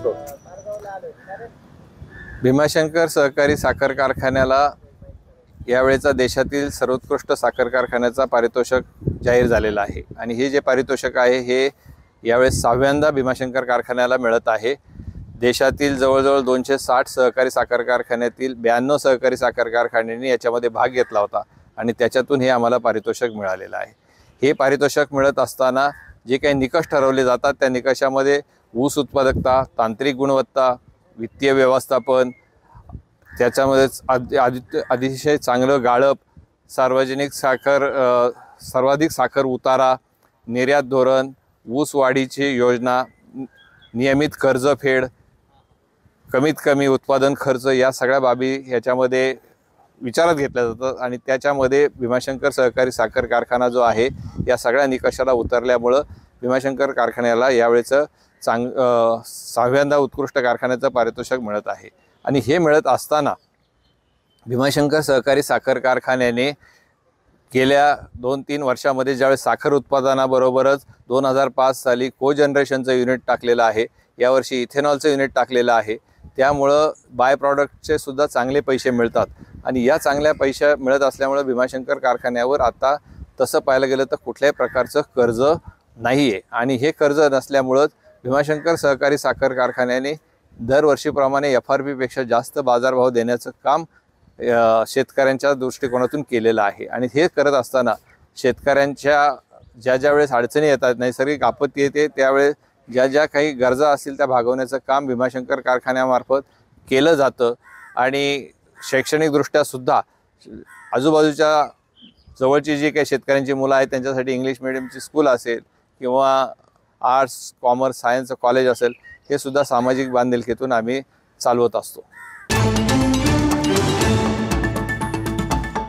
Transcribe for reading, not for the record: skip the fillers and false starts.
शकतो? भीमाशंकर सहकारी साखर कारखान्याला यावेळेचा देशातील सर्वोत्कृष्ट साखर कारखान्याचा पारितोषिक जाहीर झालेला आहे आणि हे जे पारितोषिक आहे हे यावेळेस 6व्यांदा भीमाशंकर कारखान्याला मिळत आहे। देशातील जवळजवळ 260 सहकारी साखर कारखान्यातील 92 सहकारी साखर कारखान्यांनी याच्यामध्ये भाग घेतला होता आणि त्याच्यातून हे आम्हाला पारितोषिक मिळालेलं आहे। हे पारितोषिक मिळत असताना जे काही निकष ठरवले जातात त्या निकषामध्ये ऊस उत्पादकता, तांत्रिक गुणवत्ता, वित्तीय व्यवस्थापन, त्याच्यामध्येच अतिशय चांगलं गाळप, सार्वजनिक साखर सर्वाधिक साखर उतारा, निर्यात धोरण, ऊस वाढीची योजना, नियमित कर्जफेड, कमीत कमी उत्पादन खर्च या सगळ्या बाबी ह्याच्यामध्ये विचारात घेतल्या जातात आणि त्याच्यामध्ये भीमाशंकर सहकारी साखर कारखाना जो आहे या सगळ्या निकषाला उतरल्यामुळं भीमाशंकर कारखान्याला यावेळेचं 6व्यांदा उत्कृष्ट कारखान्याचं पारितोषिक मिळत आहे। आणि हे मिळत असताना भीमाशंकर सहकारी साखर कारखान्याने गेल्या 2-3 वर्षामध्ये ज्यावेळेस साखर उत्पादनाबरोबरच 2005 साली कोजनरेशनचं युनिट टाकलेलं आहे, यावर्षी इथेनॉलचं युनिट टाकलेलं आहे, त्यामुळं बाय प्रॉडक्टचे सुद्धा चांगले पैसे मिळतात आणि या चांगल्या पैसे मिळत असल्यामुळे भीमाशंकर कारखान्यावर आता तसं पाहायला गेलं तर कुठल्याही प्रकारचं कर्ज नाही आहे आणि हे कर्ज नसल्यामुळं भीमाशंकर सहकारी साखर कारखान्याने दरवर्षीप्रमाणे FRP पेक्षा जास्त बाजारभाव देण्याचं काम शेतकऱ्यांच्या दृष्टिकोनातून केलेलं आहे। आणि हे करत असताना शेतकऱ्यांच्या ज्या वेळेस अडचणी येतात, नैसर्गिक आपत्ती येते, त्यावेळेस ज्या काही गरजा असतील त्या भागवण्याचं काम भीमाशंकर कारखान्यामार्फत केलं जातं आणि शैक्षणिकदृष्ट्या सुद्धा आजूबाजूच्या जवळची जी काही शेतकऱ्यांची मुलं आहेत त्यांच्यासाठी इंग्लिश मीडियमची स्कूल असेल किंवा आर्ट्स, कॉमर्स, सायन्स कॉलेज असेल, हे सुद्धा सामाजिक बांधिलकीतून आम्ही चालवत असतो।